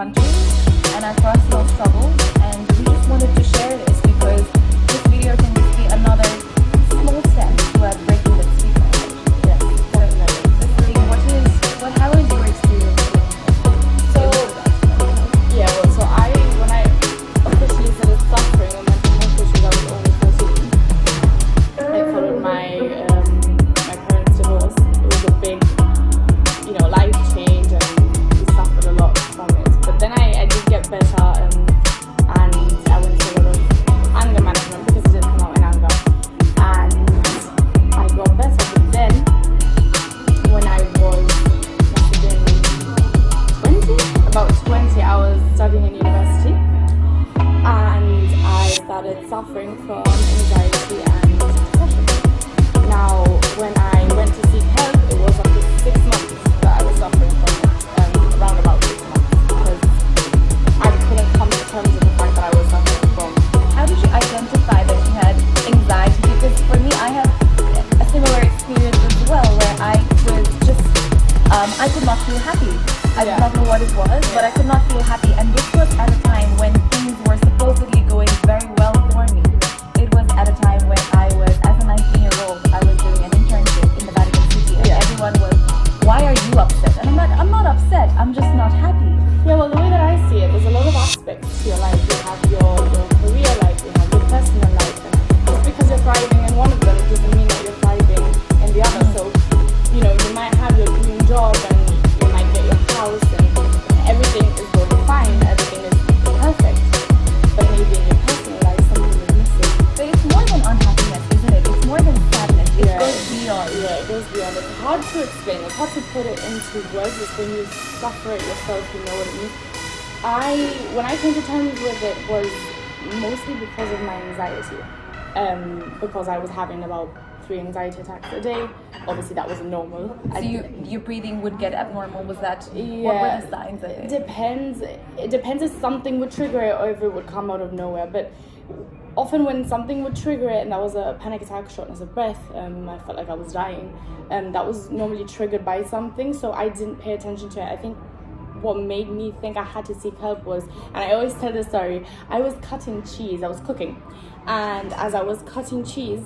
country and our personal struggles, and we just wanted to share this because this video can just be another small step toward breaking the stigma. Yes, definitely. So Celine, how is your experience? When I officially started suffering with mental health issues, I was only 14. I followed my parents' divorce. It was a big, life change, and we suffered a lot from it. But then I did get better, and I went to a lot of anger management because it did come out in anger, and I got better. But then, when I was about 20, I was studying in university, and I started suffering from anxiety and depression. Now, when I went to seek help, it was up to 6 months that I was suffering from it, around about 6 months, because I couldn't come to terms with the fact that I was suffering from. How did you identify that you had anxiety? Because for me, I have a similar experience as well, where I was just, I could not feel happy. I did not know what it was, but I could not feel happy. And this was at a time when things were supposedly going very well for me. It was at a time when I was, as a 19-year-old, I was doing an internship in the Vatican City, and everyone was, why are you upset? And I'm not upset, I'm just not happy. Yeah, well, the way that I see it, there's a lot of aspects to your life. You have your career life, you have your personal life, and just because you're thriving in one of them doesn't mean that you're thriving in the other. So, you might have your dream job, and you might get your house, and everything is going fine, everything is perfect, but maybe in your personal life something is missing. But it's more than unhappiness, isn't it? It's more than sadness. It goes beyond. Yeah, it goes beyond. It's hard to explain. It's hard to put it into words. It's when you suffer it yourself, you know what it means. When I came to terms with it was mostly because of my anxiety. Because I was having about 3 anxiety attacks a day. Obviously that wasn't normal. So your breathing would get abnormal, was that? Yeah, what were the signs of it? It depends if something would trigger it or if it would come out of nowhere. But often when something would trigger it, and that was a panic attack, shortness of breath, I felt like I was dying, that was normally triggered by something, so I didn't pay attention to it. I think what made me think I had to seek help was, and I always tell this story, I was cutting cheese, I was cooking, and as I was cutting cheese,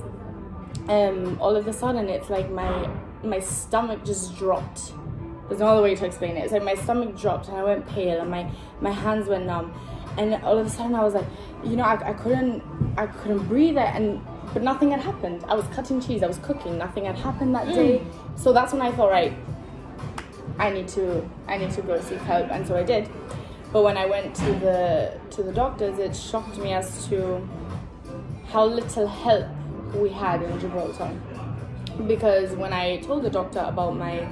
all of a sudden it's like my stomach just dropped. There's no other way to explain it. It's like my stomach dropped and I went pale, and my hands went numb, and all of a sudden I was like, I couldn't breathe it, but nothing had happened. I was cutting cheese, I was cooking, nothing had happened that day. So that's when I thought, right, I need to go seek help, and so I did. But when I went to the doctors, it shocked me as to how little help we had in Gibraltar. Because when I told the doctor about my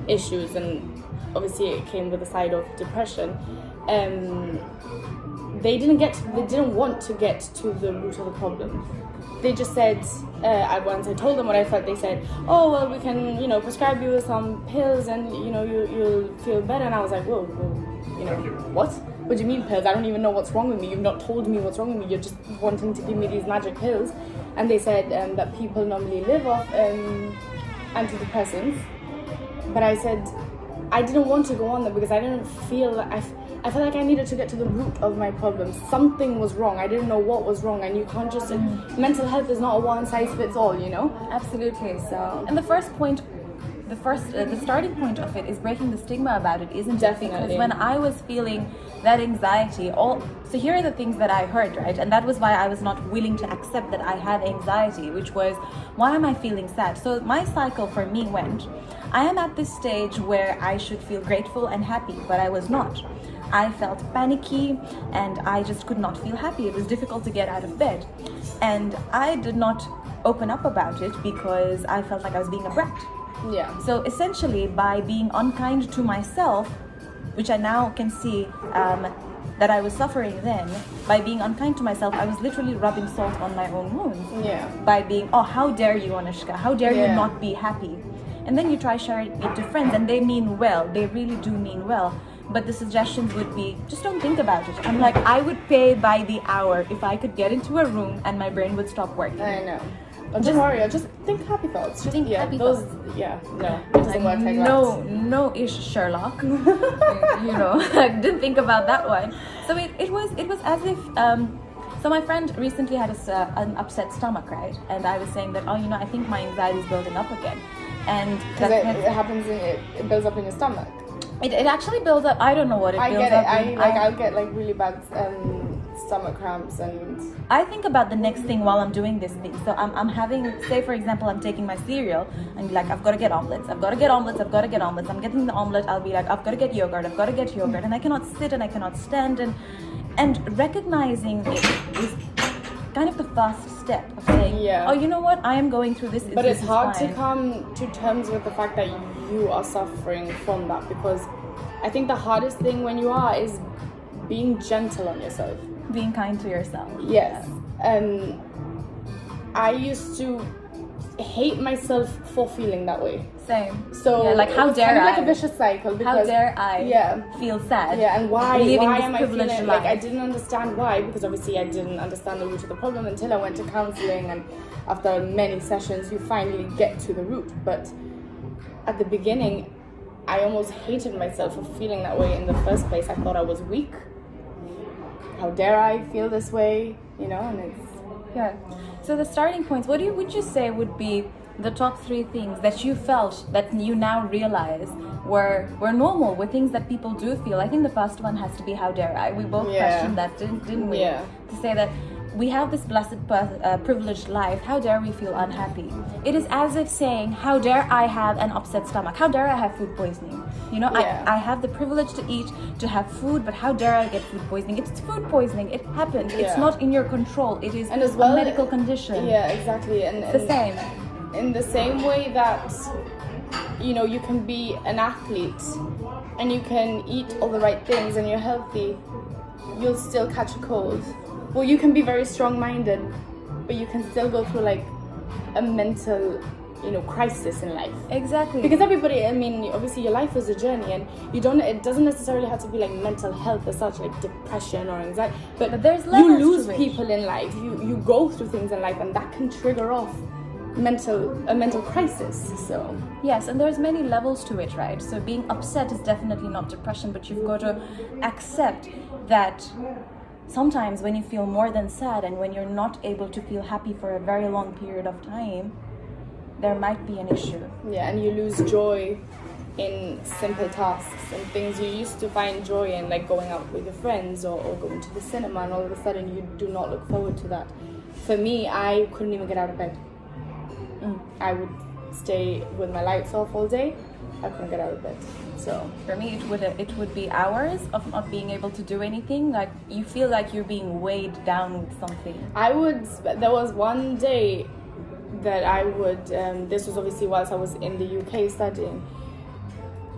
issues, and obviously it came with a side of depression, they didn't want to get to the root of the problem. They just said, once I told them what I felt, they said, oh, well, we can, prescribe you with some pills, and, you'll feel better. And I was like, whoa, what? What do you mean pills? I don't even know what's wrong with me. You've not told me what's wrong with me. You're just wanting to give me these magic pills. And they said that people normally live off antidepressants. But I said, I didn't want to go on them because I didn't feel, I felt like I needed to get to the root of my problem. Something was wrong. I didn't know what was wrong. And you can't just, mental health is not a one size fits all, Absolutely. So, and the starting point of it is breaking the stigma about it, isn't Definitely. it? Because when I was feeling that anxiety, so here are the things that I heard, right? And that was why I was not willing to accept that I had anxiety, which was, why am I feeling sad? So my cycle for me went, I am at this stage where I should feel grateful and happy, but I was not. I felt panicky and I just could not feel happy. It was difficult to get out of bed. And I did not open up about it because I felt like I was being a brat. Yeah. So essentially, by being unkind to myself, which I now can see that I was suffering then, by being unkind to myself, I was literally rubbing salt on my own wounds. Yeah. By being, oh, how dare you, Anushka? How dare you not be happy? And then you try sharing it to friends, and they mean well. They really do mean well. But the suggestions would be, just don't think about it. I'm like, I would pay by the hour if I could get into a room and my brain would stop working. I know. Or don't worry, or just think happy thoughts. Just Think happy those, thoughts. Yeah, no, it doesn't work like no ish Sherlock. I didn't think about that one. So it was as if so my friend recently had an upset stomach, right? And I was saying that, I think my anxiety is building up again, and because it happens it builds up in your stomach. It actually builds up. I don't know what it builds get it. up. I'll get like really bad stomach cramps, and I think about the next thing while I'm doing this thing. So I'm having, say for example, I'm taking my cereal and like, I've got to get omelets. I'm getting the omelet. I'll be like, I've got to get yogurt, and I cannot sit and I cannot stand, and recognizing it is kind of the first step of saying, oh, you know what, I am going through this. But it's hard to come to terms with the fact that you are suffering from that, because I think the hardest thing when you are is being gentle on yourself. Being kind to yourself. Yes. I used to hate myself for feeling that way. Same. So like, how dare I? Like a vicious cycle. Because, how dare I feel sad? Yeah, and why am I feeling life? like I didn't understand why? Because obviously I didn't understand the root of the problem until I went to counseling, and after many sessions you finally get to the root. But at the beginning I almost hated myself for feeling that way in the first place. I thought I was weak. How dare I feel this way? And it's So the starting points, would you say would be the top 3 things that you felt that you now realize were normal, were things that people do feel? I think the first one has to be, how dare I? We both questioned that, didn't we? Yeah. To say that we have this blessed, privileged life. How dare we feel unhappy? It is as if saying, how dare I have an upset stomach? How dare I have food poisoning? I have the privilege to eat, to have food, but how dare I get food poisoning? It's food poisoning. It happened. Yeah. It's not in your control. It is as well, a medical condition. Yeah, exactly. And it's the same. In the same way that, you can be an athlete and you can eat all the right things and you're healthy, you'll still catch a cold. Well, you can be very strong-minded, but you can still go through like a mental, crisis in life. Exactly. Because everybody, obviously your life is a journey, and it doesn't necessarily have to be like mental health as such, like depression or anxiety. But there's levels. You lose people in life. You go through things in life, and that can trigger off a mental crisis. So yes, and there's many levels to it, right? So being upset is definitely not depression, but you've got to accept that sometimes when you feel more than sad and when you're not able to feel happy for a very long period of time, there might be an issue. Yeah, and you lose joy in simple tasks and things you used to find joy in, like going out with your friends or going to the cinema, and all of a sudden you do not look forward to that. For me, I couldn't even get out of bed. I would stay with my lights off all day. I couldn't get out of bed. So for me, it would be hours of not being able to do anything. Like, you feel like you're being weighed down with something. There was one day that I would, this was obviously whilst I was in the UK studying.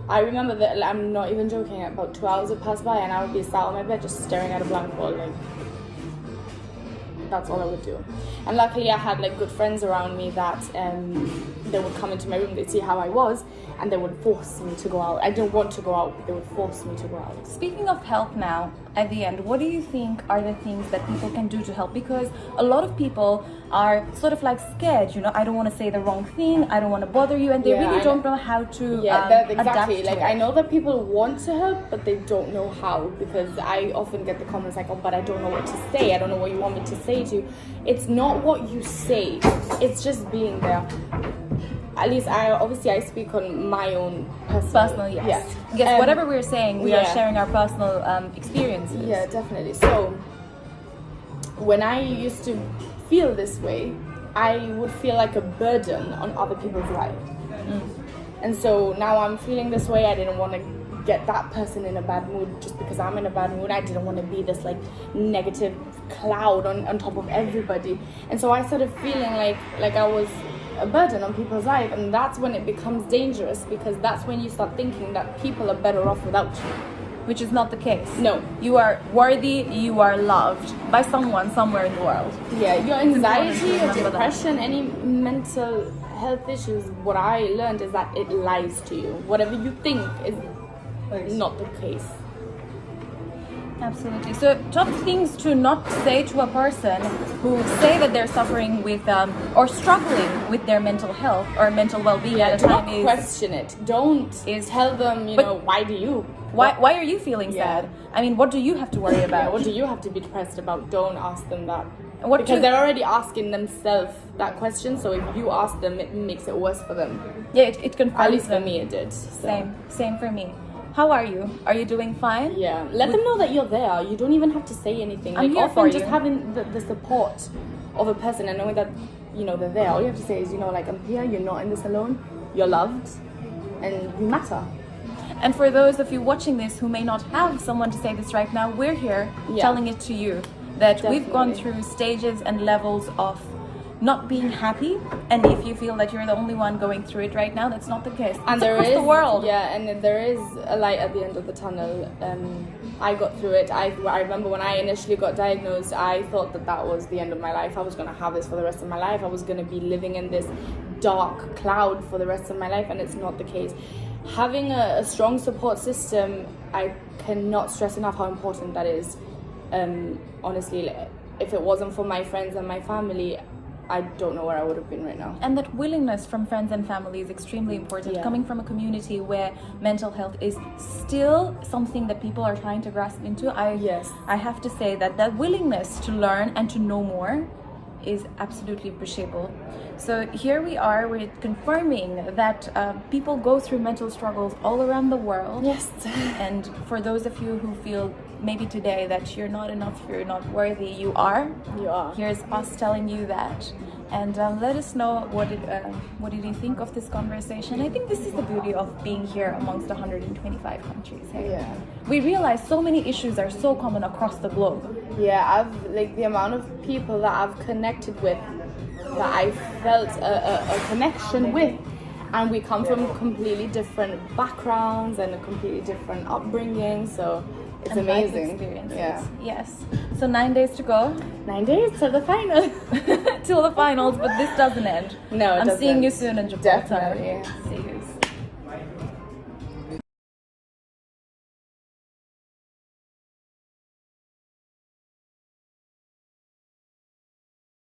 I remember that, I'm not even joking, about 2 hours would pass by and I would be sat on my bed just staring at a blank wall, like, that's all I would do. And luckily I had like good friends around me that they would come into my room, they'd see how I was, and they would force me to go out. I didn't want to go out, but they would force me to go out. Speaking of Help now, at the end, what do you think are the things that people can do to help? Because a lot of people are sort of like scared, I don't want to say the wrong thing, I don't want to bother you, and they really don't know how to exactly. adapt to like it. I know that people want to help, but they don't know how, because I often get the comments like, oh, but I don't know what to say, I don't know what you want me to say to you. It's not what you say, it's just being there. At least I speak on my own personal yes. Whatever we're saying, we are sharing our personal experiences. Yeah, definitely. So when I used to feel this way, I would feel like a burden on other people's lives. And so now I'm feeling this way. I didn't want to get that person in a bad mood just because I'm in a bad mood. I didn't want to be this like negative cloud on top of everybody. And so I started feeling like I was a burden on people's life, and that's when it becomes dangerous, because that's when you start thinking that people are better off without you. Which is not the case. No. You are worthy, you are loved by someone somewhere in the world. Yeah, your anxiety, your depression, any mental health issues, what I learned is that it lies to you. Whatever you think is not the case. Absolutely. So top things to not say to a person who say that they're suffering with or struggling with their mental health or mental well-being at a do time not is question it. Don't tell them, But- why do you? why are you feeling Yeah. sad? I mean, what do you have to worry about? Yeah, what do you have to be depressed about? Don't ask them that. What Because do- they're already asking themselves that question, so if you ask them, it makes it worse for them. Yeah, it confirms At least for them. me, it did. So. Same for me. How are you? Are you doing fine? Yeah, let them know that you're there. You don't even have to say anything. I'm here often for just you. having the support of a person and knowing that they're there. All you have to say is I'm here. You're not in this alone. You're loved, and you matter. And for those of you watching this who may not have someone to say this right now, we're here Yeah. telling it to you that we've gone Definitely. through stages and levels of not being happy, and if you feel that you're the only one going through it right now, that's not the case. And It's there across is the world. yeah, and there is a light at the end of the tunnel. I got through it. I remember when I initially got diagnosed, I thought that was the end of my life. I was going to have this for the rest of my life. I was going to be living in this dark cloud for the rest of my life, and it's not the case. Having a strong support system, I cannot stress enough how important that is. Honestly, if it wasn't for my friends and my family, I don't know where I would have been right now. And that willingness from friends and family is extremely important. Yeah. Coming from a community where mental health is still something that people are trying to grasp into, Yes. I have to say that willingness to learn and to know more is absolutely appreciable. So here we are, we're confirming that people go through mental struggles all around the world. Yes. And for those of you who feel maybe today that you're not enough, you're not worthy, you are. You are. Here's us telling you that. And let us know what did you think of this conversation. I think this is the beauty of being here amongst 125 countries. Hey? Yeah. We realize so many issues are so common across the globe. Yeah, I've the amount of people that I've connected with, that I felt a connection with, and we come from completely different backgrounds and a completely different upbringing, so it's And life amazing. experiences. Yeah. Yes. So 9 days to go 9 days to the final. till the finals, but this doesn't end. No, it I'm doesn't. seeing you soon in Gibraltar. Definitely. See you.